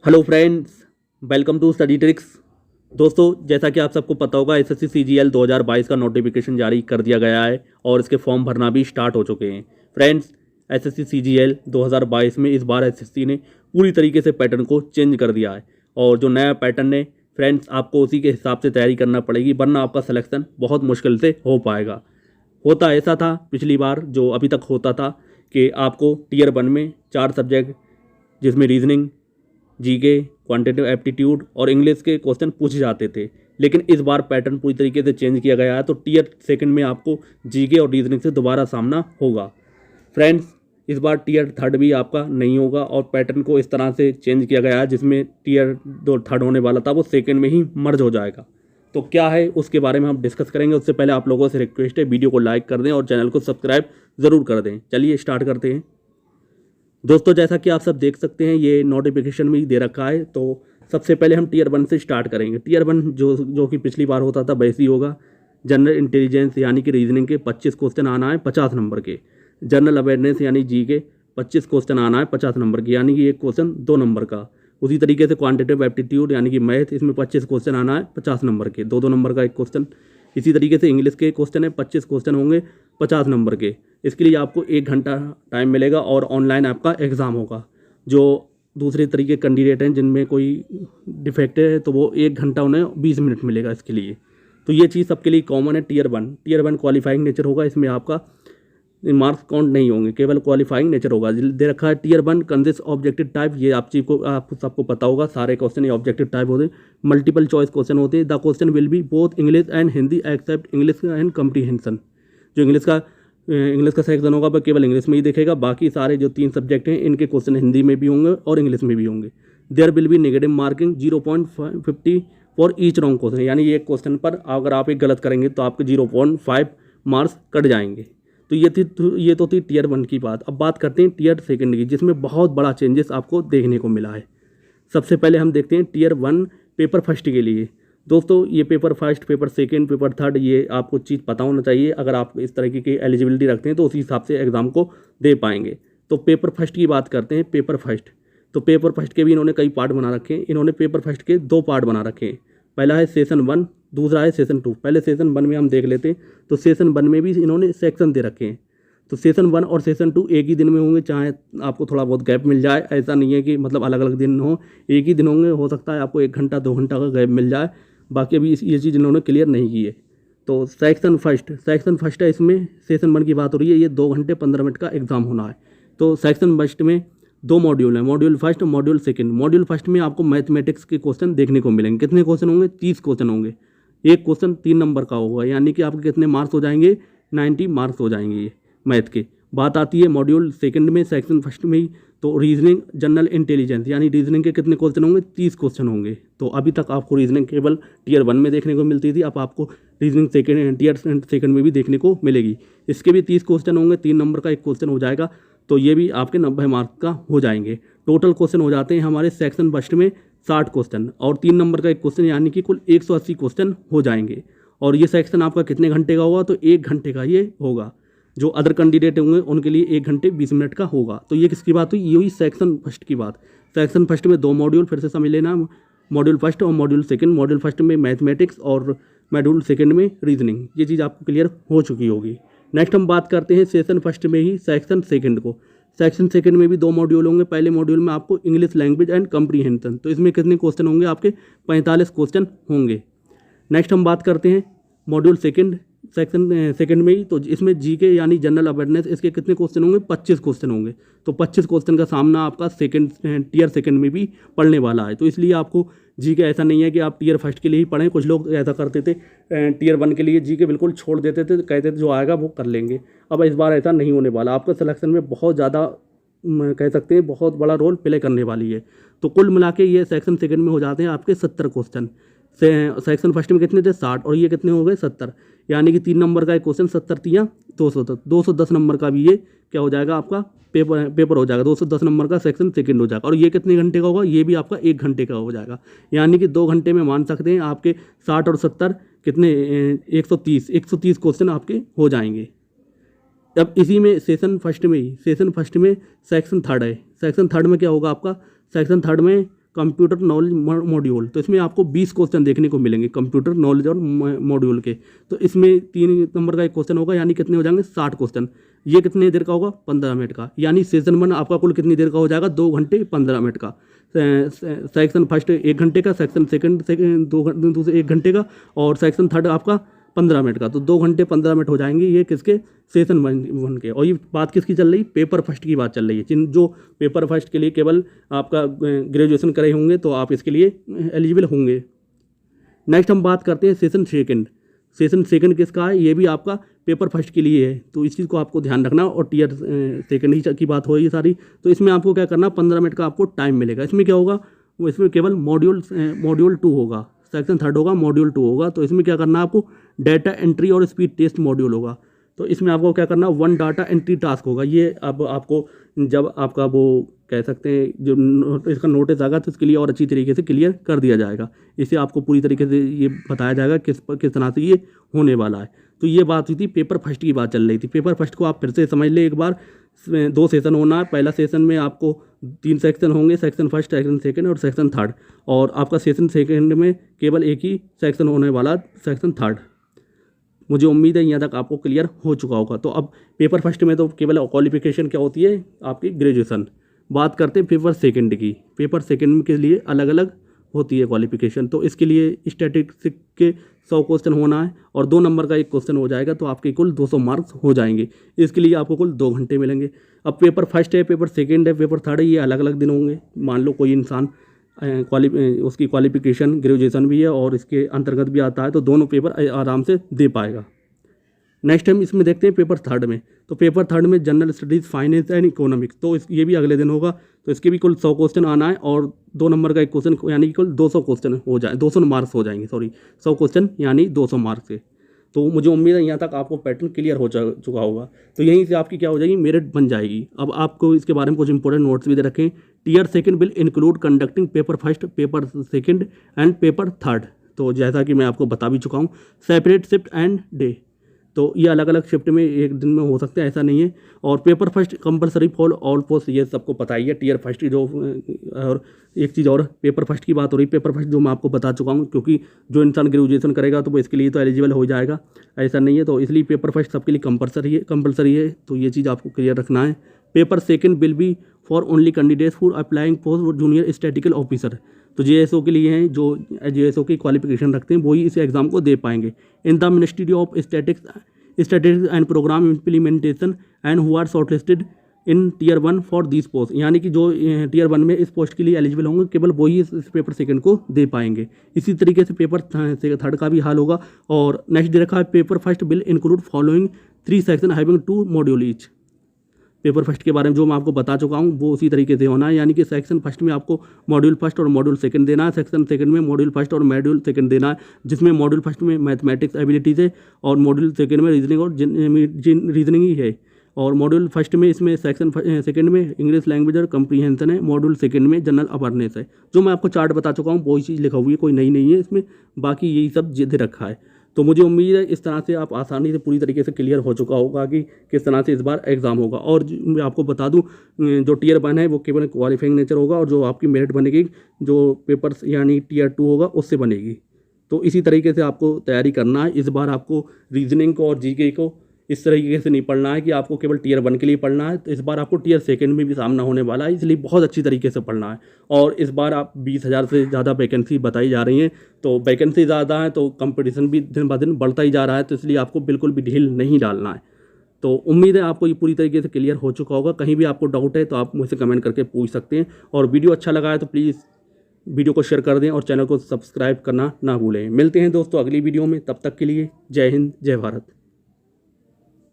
Hello friends, welcome to Study Tricks. दोस्तों, जैसा कि आप सबको पता होगा, एसएससी सीजीएल 2022 का नोटिफिकेशन जारी कर दिया गया है और इसके फॉर्म भरना भी स्टार्ट हो चुके हैं। फ्रेंड्स, एसएससी सीजीएल 2022 में इस बार एसएससी ने पूरी तरीके से पैटर्न को चेंज कर दिया है और जो नया पैटर्न है फ्रेंड्स, आपको उसी के हिसाब से तैयारी करना पड़ेगी, वरना आपका सिलेक्शन बहुत मुश्किल से हो पाएगा। होता ऐसा था पिछली बार, जो अभी तक होता था कि आपको टीयर 1 में 4 सब्जेक्ट जिसमें रीजनिंग, जीके, क्वांटिटेटिव एप्टीट्यूड और इंग्लिश के क्वेश्चन पूछे जाते थे, लेकिन इस बार पैटर्न पूरी तरीके से चेंज किया गया है। तो टीयर 2 में आपको जीके और रीजनिंग से दोबारा सामना होगा। फ्रेंड्स, इस बार टीयर 3 भी आपका नहीं होगा और पैटर्न को इस तरह से चेंज किया गया है, जिसमें टीयर 3 होने वाला था वो 2 में ही मर्ज हो जाएगा। तो क्या है उसके बारे में हम डिस्कस करेंगे। उससे पहले आप लोगों से रिक्वेस्ट है, वीडियो को लाइक कर दें और चैनल को सब्सक्राइब ज़रूर कर दें। चलिए स्टार्ट करते हैं। दोस्तों, जैसा कि आप सब देख सकते हैं, ये नोटिफिकेशन में ही दे रखा है। तो सबसे पहले हम टीयर 1 से स्टार्ट करेंगे। टीयर 1 जो कि पिछली बार होता था वैसे ही होगा। जनरल इंटेलिजेंस यानी कि रीजनिंग के 25 क्वेश्चन आना है 50 नंबर के। जनरल अवेयरनेस यानी जी के 25 क्वेश्चन आना है 50 नंबर के, यानी कि एक क्वेश्चन 2 नंबर का। उसी तरीके से क्वांटिटेटिव एप्टीट्यूड यानी कि मैथ, इसमें 25 क्वेश्चन आना है 50 नंबर के, 2 नंबर का एक क्वेश्चन। इसी तरीके से इंग्लिश के क्वेश्चन है, 25 क्वेश्चन होंगे 50 नंबर के। इसके लिए आपको 1 घंटा टाइम मिलेगा और ऑनलाइन आपका एग्ज़ाम होगा। जो दूसरे तरीके कैंडिडेट हैं जिनमें कोई डिफेक्ट है तो वो 1 घंटा उन्हें 20 मिनट मिलेगा इसके लिए। तो ये चीज़ सबके लिए कॉमन है। टीयर 1 क्वालिफाइंग नेचर होगा, इसमें आपका मार्क्स काउंट नहीं होंगे, केवल क्वालिफाइंग नेचर होगा। दे रखा है टीयर 1 कंसिस्ट ऑब्जेक्टिव टाइप, ये आप सबको पता होगा। सारे क्वेश्चन ये ऑब्जेक्टिव टाइप होते हैं, मल्टीपल चॉइस क्वेश्चन होते हैं। The question will be both English and Hindi except English and comprehension. जो इंग्लिश का सेक्शन होगा वह केवल इंग्लिश में ही देखेगा, बाकी सारे जो 3 सब्जेक्ट हैं इनके क्वेश्चन हिंदी में भी होंगे और इंग्लिश में भी होंगे। There will be negative marking 0.50 for each wrong question, यानी एक क्वेश्चन पर अगर आप एक गलत करेंगे तो आपके 0.5 मार्क्स कट जाएंगे। तो ये तो थी टीयर 1 की बात। अब बात करते हैं टीयर 2 की, जिसमें बहुत बड़ा चेंजेस आपको देखने को मिला है। सबसे पहले हम देखते हैं टीयर 1 पेपर फर्स्ट के लिए। दोस्तों, ये paper first, paper second, paper third, ये आपको चीज़ पता होना चाहिए। अगर आप इस तरीके की एलिजिबिलिटी रखते हैं तो उसी हिसाब से एग्ज़ाम को दे पाएंगे। तो पेपर फर्स्ट की बात करते हैं। पेपर फर्स्ट, तो पेपर फर्स्ट के भी इन्होंने कई पार्ट बना रखे हैं। इन्होंने पेपर फर्स्ट के 2 पार्ट बना रखे हैं। पहला है सेशन 1, दूसरा है सेशन 2। पहले सेशन 1 में हम देख लेते हैं। तो सेशन 1 में भी इन्होंने सेक्शन दे रखे हैं। तो सेशन 1 और सेशन 2 एक ही दिन में होंगे, चाहे आपको थोड़ा बहुत गैप मिल जाए। ऐसा नहीं है कि मतलब अलग अलग दिन हो, एक ही दिन होंगे। हो सकता है आपको 1 घंटा 2 घंटा का गैप मिल जाए, बाकी अभी ये चीज़ इन्होंने क्लियर नहीं की है। तो सेक्शन फर्स्ट है, इसमें सेशन 1 की बात हो रही है। ये 2 घंटे 15 मिनट का एग्ज़ाम होना है। तो सेक्शन फर्स्ट में 2 मॉड्यूल हैं, मॉड्यूल फर्स्ट और मॉड्यूल सेकंड। मॉड्यूल फर्स्ट में आपको मैथमेटिक्स के क्वेश्चन देखने को मिलेंगे। कितने क्वेश्चन होंगे? 30 क्वेश्चन होंगे। एक क्वेश्चन 3 नंबर का होगा, यानी कि आपके कितने मार्क्स हो जाएंगे? 90 मार्क्स हो जाएंगे ये मैथ के। बात आती है मॉड्यूल सेकंड में, सेक्शन फर्स्ट में ही। तो रीजनिंग जनरल इंटेलिजेंस यानी रीजनिंग के कितने क्वेश्चन होंगे? 30 क्वेश्चन होंगे। तो अभी तक आपको रीजनिंग केवल टीयर 1 में देखने को मिलती थी, अब आपको रीजनिंग टीयर 2 में भी देखने को मिलेगी। इसके भी 30 क्वेश्चन होंगे, 3 नंबर का एक क्वेश्चन हो जाएगा। तो ये भी आपके 90 मार्क्स का हो जाएंगे। टोटल क्वेश्चन हो जाते हैं हमारे सेक्शन फर्स्ट में 60 क्वेश्चन और 3 नंबर का एक क्वेश्चन, यानी कि कुल 180 क्वेश्चन हो जाएंगे। और ये सेक्शन आपका कितने घंटे का होगा? तो 1 घंटे का ये होगा। जो अदर कैंडिडेट होंगे उनके लिए 1 घंटे 20 मिनट का होगा। तो ये किसकी बात हुई? ये हुई सेक्शन फर्स्ट की बात। सेक्शन फर्स्ट में 2 मॉड्यूल, फिर से समझ लेना, मॉड्यूल फर्स्ट और मॉड्यूल सेकंड। मॉड्यूल फर्स्ट में मैथमेटिक्स और मॉड्यूल सेकंड में रीजनिंग। ये चीज़ आपको क्लियर हो चुकी होगी। नेक्स्ट हम बात करते हैं सेशन फर्स्ट में ही सेक्शन सेकंड को। सेक्शन सेकंड में भी 2 मॉड्यूल होंगे। पहले मॉड्यूल में आपको इंग्लिश लैंग्वेज एंड कम्प्रीहेंशन, तो इसमें कितने क्वेश्चन होंगे? आपके 45 क्वेश्चन होंगे। नेक्स्ट हम बात करते हैं मॉड्यूल सेकंड, सेक्शन सेकंड में ही। तो इसमें जीके यानी जनरल अवेयरनेस, इसके कितने क्वेश्चन होंगे? 25 क्वेश्चन होंगे। तो 25 क्वेश्चन का सामना आपका टीयर 2 में भी पढ़ने वाला है। तो इसलिए आपको जीके ऐसा नहीं है कि आप टीयर फर्स्ट के लिए ही पढ़ें। कुछ लोग ऐसा करते थे, टीयर 1 के लिए जीके बिल्कुल छोड़ देते थे, कहते थे जो आएगा वो कर लेंगे। अब इस बार ऐसा नहीं होने वाला। आपका सिलेक्शन में बहुत ज़्यादा कह सकते हैं बहुत बड़ा रोल प्ले करने वाली है। तो कुल मिला के ये सेक्शन सेकंड में हो जाते हैं आपके 70 क्वेश्चन। सेक्शन फर्स्ट में कितने थे? 60, और ये कितने हो गए? 70, यानी कि 3 नंबर का एक क्वेश्चन 70 3 210 नंबर का भी ये क्या हो जाएगा? आपका पेपर हो जाएगा। 210 नंबर का सेक्शन सेकंड हो जाएगा। और ये कितने घंटे का होगा? ये भी आपका 1 घंटे का हो जाएगा, यानी कि 2 घंटे में मान सकते हैं आपके 60 और 70 कितने 130 क्वेश्चन आपके हो जाएंगे। अब इसी में सेशन फर्स्ट में सेक्शन थर्ड है। सेक्शन थर्ड में क्या होगा आपका? सेक्शन थर्ड में कंप्यूटर नॉलेज मॉड्यूल। तो इसमें आपको 20 क्वेश्चन देखने को मिलेंगे कंप्यूटर नॉलेज और मॉड्यूल के। तो इसमें 3 नंबर का एक क्वेश्चन होगा, यानी कितने हो जाएंगे 60 क्वेश्चन। ये कितने देर का होगा 15 मिनट का, यानी सेशन 1 आपका कुल कितनी देर का हो जाएगा 2 घंटे 15 मिनट का। सेक्शन फर्स्ट 1 घंटे का, सेक्शन सेकंड 1 घंटे का, और सेक्शन थर्ड आपका 15 मिनट का। तो 2 घंटे 15 मिनट हो जाएंगे ये किसके, सेशन 1 के। और ये बात किसकी चल रही, पेपर फर्स्ट की बात चल रही है। जिन जो पेपर फर्स्ट के लिए केवल आपका ग्रेजुएशन करे होंगे तो आप इसके लिए एलिजिबल होंगे। नेक्स्ट हम बात करते हैं सेशन सेकंड। सेशन सेकंड किसका है, ये भी आपका पेपर फर्स्ट के लिए है, तो इस चीज़ को आपको ध्यान रखना। और टीयर सेकंड ही की बात हो रही है सारी। तो इसमें आपको क्या करना, 15 मिनट का आपको टाइम मिलेगा। इसमें क्या होगा, वो इसमें केवल मॉड्यूल 2 होगा, सेक्शन थर्ड होगा, मॉड्यूल 2 होगा। तो इसमें क्या करना है आपको, डाटा एंट्री और स्पीड टेस्ट मॉड्यूल होगा। तो इसमें आपको क्या करना, 1 डाटा एंट्री टास्क होगा। ये अब आपको जब आपका वो कह सकते हैं जो इसका नोटिस आएगा तो इसके लिए और अच्छी तरीके से क्लियर कर दिया जाएगा। इसे आपको पूरी तरीके से ये बताया जाएगा किस तरह से ये होने वाला है। तो ये बात हुई थी, पेपर फर्स्ट की बात चल रही थी। पेपर फर्स्ट को आप फिर से समझ ले एक बार। 2 सेशन होना है। पहला सेशन में आपको 3 सेक्शन होंगे, सेक्शन फर्स्ट, सेक्शन सेकंड और सेक्शन थर्ड। और आपका सेशन सेकंड में केवल एक ही सेक्शन होने वाला, सेक्शन थर्ड। मुझे उम्मीद है यहाँ तक आपको क्लियर हो चुका होगा। तो अब पेपर फर्स्ट में तो केवल क्वालिफिकेशन क्या होती है आपकी ग्रेजुएशन। बात करते हैं पेपर सेकंड की। पेपर सेकंड के लिए अलग अलग होती है क्वालिफिकेशन। तो इसके लिए स्टैटिस्टिक्स के 100 क्वेश्चन होना है और 2 नंबर का एक क्वेश्चन हो जाएगा, तो आपके कुल 200 मार्क्स हो जाएंगे। इसके लिए आपको कुल 2 घंटे मिलेंगे। अब पेपर फर्स्ट है, पेपर सेकंड है, पेपर थर्ड है, ये अलग अलग दिन होंगे। मान लो कोई इंसान उसकी क्वालिफिकेशन ग्रेजुएशन भी है और इसके अंतर्गत भी आता है, तो दोनों पेपर आराम से दे पाएगा। नेक्स्ट टाइम इसमें देखते हैं पेपर थर्ड में। तो पेपर थर्ड में general studies, finance and economics, तो ये भी अगले दिन होगा। तो इसके भी कुल 100 क्वेश्चन आना है और 2 नंबर का एक क्वेश्चन, यानी कि कुल 200 क्वेश्चन हो जाए, 200 मार्क्स हो जाएंगे। 100 क्वेश्चन यानी 200 मार्क्स से। तो मुझे उम्मीद है यहाँ तक आपको पैटर्न क्लियर हो चुका होगा। तो यहीं से आपकी क्या हो जाएगी, मेरिट बन जाएगी। अब आपको इसके बारे में कुछ इंपॉर्टेंट नोट्स भी दे रखें। Tier second will include conducting paper first, paper second and paper third. तो जैसा कि मैं आपको बता भी चुका हूँ, सेपरेट शिफ्ट एंड डे। तो ये अलग अलग शिफ्ट में एक दिन में हो सकते हैं, ऐसा नहीं है। और paper first compulsory for all post, ये सबको पता ही है। टीयर फर्स्ट की जो, और एक चीज़ और, पेपर फर्स्ट की बात हो रही, पेपर फर्स्ट जो मैं आपको बता चुका हूँ, क्योंकि जो इंसान ग्रेजुएशन करेगा तो वो इसके लिए तो एलिजिबल हो जाएगा, ऐसा नहीं है। तो इसलिए पेपर फर्स्ट सबके लिए कंपलसरी है। तो ये चीज़ आपको क्लियर रखना है। Paper second will be for only candidates for applying post junior statistical officer. तो JSO के लिए हैं, जो JSO की क्वालिफिकेशन रखते हैं वही इस एग्ज़ाम को दे पाएंगे। In the ministry of statistics and programme implementation and who are shortlisted in tier 1 for this post, यानी कि जो टीयर 1 में इस पोस्ट के लिए एलिजिबल होंगे केवल वही इस पेपर सेकंड को दे पाएंगे। इसी तरीके से पेपर थर्ड का भी हाल होगा। और नेक्स्ट दे रखा है, paper first will include following 3 section having 2 module each. Paper first के बारे में जो मैं आपको बता चुका हूँ वो उसी तरीके से होना है, यानी कि सेक्शन फर्स्ट में आपको मॉड्यूल फर्स्ट और मॉड्यूल सेकंड देना है, सेक्शन सेकंड में मॉड्यूल फर्स्ट और मॉड्यूल सेकंड देना है, जिसमें मॉड्यूल फर्स्ट में मैथमेटिक्स एबिलिटीज़ है और मॉड्यूल सेकंड में रीजनिंग और रीजनिंग ही है। और मॉड्यूल फर्स्ट में इसमें सेक्शन सेकंड में इंग्लिश लैंग्वेज और कंप्रीहेंशन है, मॉड्यूल सेकंड में जनरल अवेयरनेस है। जो मैं आपको चार्ट बता चुका हूँ वही चीज़ लिखा हुई है, कोई नई नहीं है इसमें, बाकी यही सब दे रखा है। तो मुझे उम्मीद है इस तरह से आप आसानी से पूरी तरीके से क्लियर हो चुका होगा कि किस तरह से इस बार एग्ज़ाम होगा। और मैं आपको बता दूं, जो टीयर 1 है वो केवल क्वालिफाइंग नेचर होगा और जो आपकी मेरिट बनेगी जो पेपर्स यानी टीयर 2 होगा उससे बनेगी। तो इसी तरीके से आपको तैयारी करना है। इस बार आपको रीजनिंग को और जीके को इस तरीके से नहीं पढ़ना है कि आपको केवल टीयर 1 के लिए पढ़ना है। तो इस बार आपको टीयर सेकंड में भी सामना होने वाला है, इसलिए बहुत अच्छी तरीके से पढ़ना है। और इस बार आप 20,000 से ज़्यादा वैकेंसी बताई जा रही हैं, तो वैकेंसी ज़्यादा है तो कंपटीशन भी दिन ब दिन बढ़ता ही जा रहा है, तो इसलिए आपको बिल्कुल भी ढील नहीं डालना है। तो उम्मीद है आपको ये पूरी तरीके से क्लियर हो चुका होगा। कहीं भी आपको डाउट है तो आप मुझसे कमेंट करके पूछ सकते हैं। और वीडियो अच्छा लगा है तो प्लीज़ वीडियो को शेयर कर दें और चैनल को सब्सक्राइब करना ना भूलें। मिलते हैं दोस्तों अगली वीडियो में, तब तक के लिए जय हिंद, जय भारत।